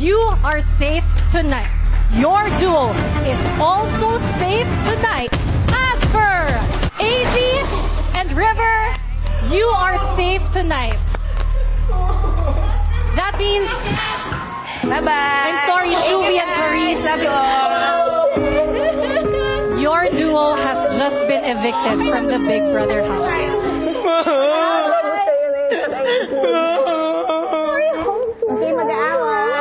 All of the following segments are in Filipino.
you are safe tonight. Your duo is also safe tonight. As for AZ and River, you are safe tonight. That means... Bye-bye. I'm sorry, Shuvi and Clarice. Love you all. Your duo has just been evicted from the Big Brother house. Okay, mag-aaway.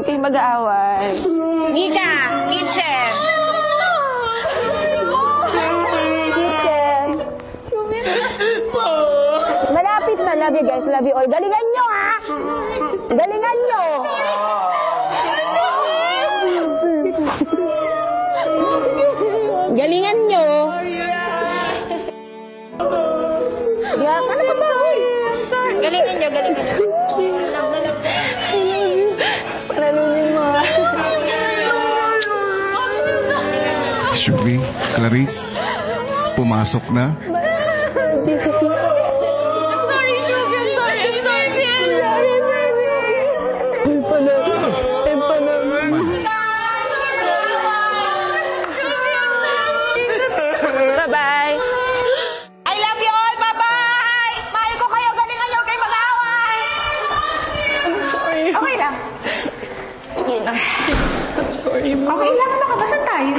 Okay, mag-aaway. Nika, kitchen. Malapit na. Love you guys. Love you all. Galingan nyo, ha? Galingan nyo. Galingan nyo. Yeah, sana pa ba? Galingan nyo, galingan nyo. Panalunin mo. Shuvi, Clarice, pumasok na. Bye-bye. I love you all. Bye-bye. Mahal ko kayo. Galingan nyo kayo mag-away. I'm sorry. Okay lang. Okay lang. I'm sorry, Mom. Okay lang. Makabasan tayo.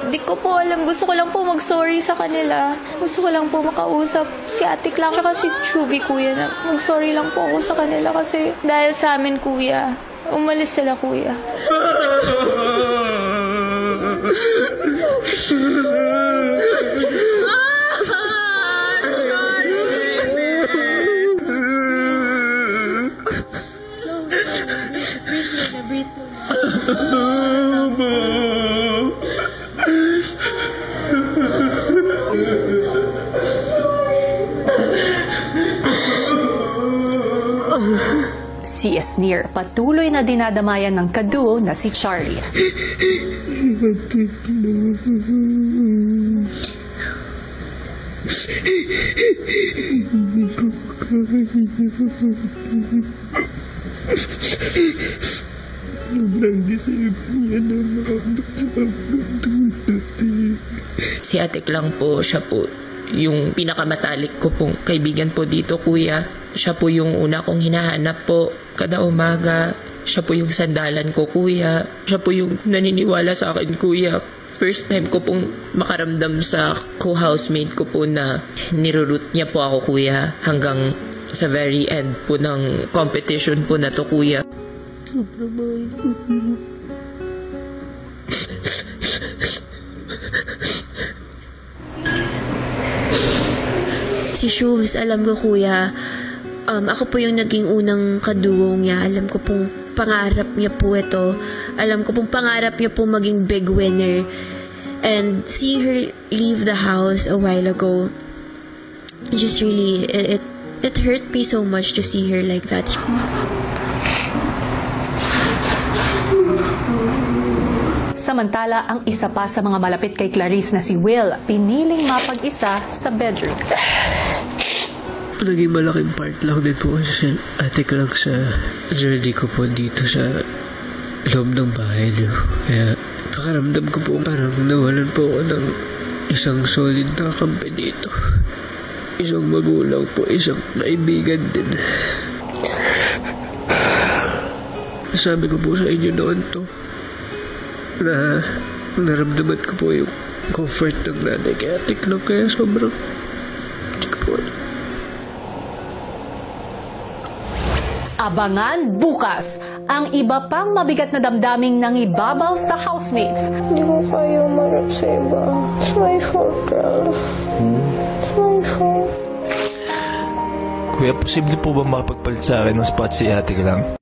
Di ko po alam. Gusto ko lang po mag-sorry sa kanila. Gusto ko lang po makausap si Ate Clang tsaka si Shuvi, kuya, na mag-sorry lang po ako sa kanila kasi dahil sa amin, kuya, umalis sila, kuya. Si Esnir patuloy na dinadamayan ng kaduo na si Charlie. Si Ate Clang po, siya po yung pinakamatalik ko pong kaibigan po dito, kuya. Siya po yung una kong hinahanap po kada umaga. Siya po yung sandalan ko, kuya. Siya po yung naniniwala sa akin, kuya. First time ko pong makaramdam sa co-housemate ko po na nirurut niya po ako, kuya. Hanggang sa very end po ng competition po na to, kuya. Sobrang mahal ko. Si Shoes, alam ko, kuya, ako po yung naging unang kaduo niya. Alam ko pong pangarap niya po ito. Alam ko pong pangarap niya po maging big winner. And seeing her leave the house a while ago, just really, it hurt me so much to see her like that. Samantala, ang isa pa sa mga malapit kay Clarice na si Will, piniling mapag-isa sa bedroom. Naging malaking part lang din po kasi si Ate Clang sa journey ko po dito sa loob ng bahay niyo. Kaya pakaramdam ko po parang nawalan po ako ng isang solid na kampi dito. Isang magulang po, isang kaibigan din. Sabi ko po sa inyo noon to na naramdaman ko po yung comfort ng nanay kay Ate Clang, kaya sobrang po. Abangan bukas ang iba pang mabigat na damdaming nangibabaw sa housemates. Hindi ko kayo marap sa iba. It's my fault, girl. It's my fault. Kuya, posible po ba makapagpalit sa akin ng spot si Ate Clang?